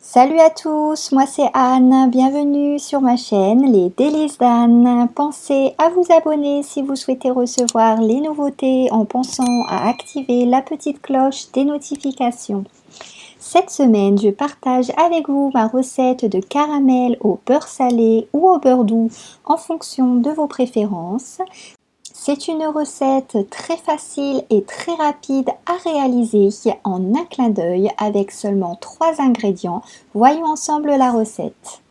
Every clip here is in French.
Salut à tous, moi c'est Anne, bienvenue sur ma chaîne Les Délices d'Anne. Pensez à vous abonner si vous souhaitez recevoir les nouveautés en pensant à activer la petite cloche des notifications. Cette semaine, je partage avec vous ma recette de caramel au beurre salé ou au beurre doux en fonction de vos préférences. C'est une recette très facile et très rapide à réaliser en un clin d'œil avec seulement 3 ingrédients. Voyons ensemble la recette.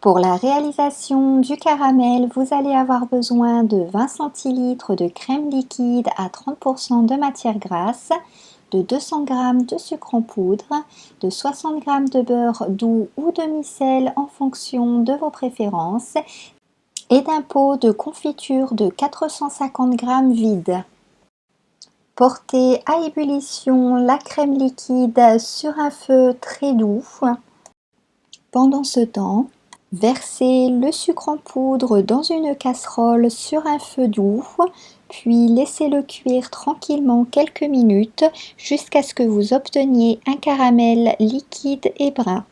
Pour la réalisation du caramel, vous allez avoir besoin de 20 centilitres de crème liquide à 30% de matière grasse, de 200 g de sucre en poudre, de 60 g de beurre doux ou demi-sel en fonction de vos préférences et d'un pot de confiture de 450 g vide. Portez à ébullition la crème liquide sur un feu très doux. Pendant ce temps, versez le sucre en poudre dans une casserole sur un feu doux, puis laissez-le cuire tranquillement quelques minutes jusqu'à ce que vous obteniez un caramel liquide et brun.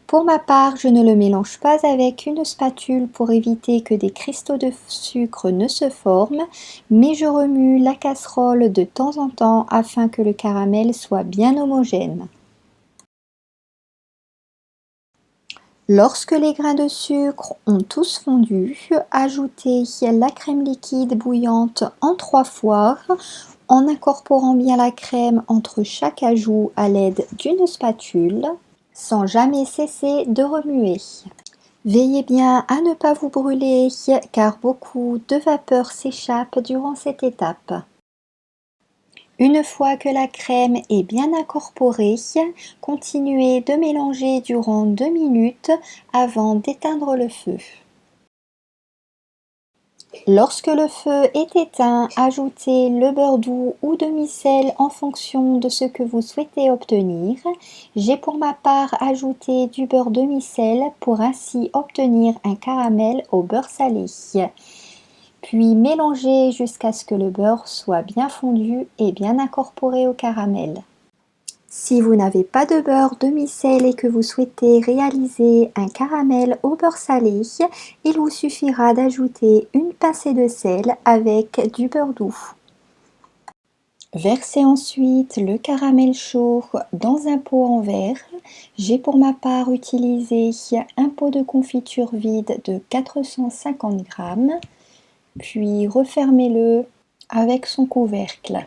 Pour ma part, je ne le mélange pas avec une spatule pour éviter que des cristaux de sucre ne se forment, mais je remue la casserole de temps en temps afin que le caramel soit bien homogène. Lorsque les grains de sucre ont tous fondu, ajoutez la crème liquide bouillante en 3 fois en incorporant bien la crème entre chaque ajout à l'aide d'une spatule, sans jamais cesser de remuer. Veillez bien à ne pas vous brûler car beaucoup de vapeur s'échappe durant cette étape. Une fois que la crème est bien incorporée, continuez de mélanger durant 2 minutes avant d'éteindre le feu. Lorsque le feu est éteint, ajoutez le beurre doux ou demi-sel en fonction de ce que vous souhaitez obtenir. J'ai pour ma part ajouté du beurre demi-sel pour ainsi obtenir un caramel au beurre salé. Puis mélangez jusqu'à ce que le beurre soit bien fondu et bien incorporé au caramel. Si vous n'avez pas de beurre demi-sel et que vous souhaitez réaliser un caramel au beurre salé, il vous suffira d'ajouter une pincée de sel avec du beurre doux. Versez ensuite le caramel chaud dans un pot en verre. J'ai pour ma part utilisé un pot de confiture vide de 450 g, puis refermez-le avec son couvercle.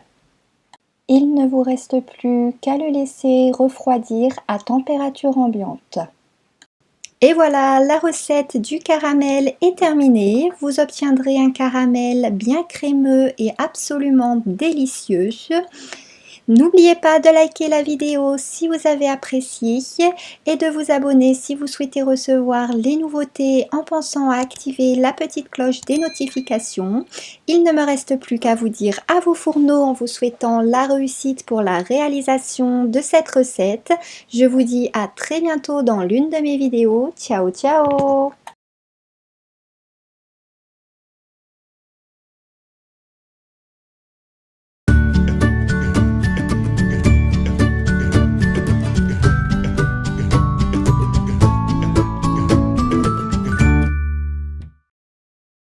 Il ne vous reste plus qu'à le laisser refroidir à température ambiante. Et voilà, la recette du caramel est terminée. Vous obtiendrez un caramel bien crémeux et absolument délicieux. N'oubliez pas de liker la vidéo si vous avez apprécié et de vous abonner si vous souhaitez recevoir les nouveautés en pensant à activer la petite cloche des notifications. Il ne me reste plus qu'à vous dire à vos fourneaux en vous souhaitant la réussite pour la réalisation de cette recette. Je vous dis à très bientôt dans l'une de mes vidéos. Ciao ciao!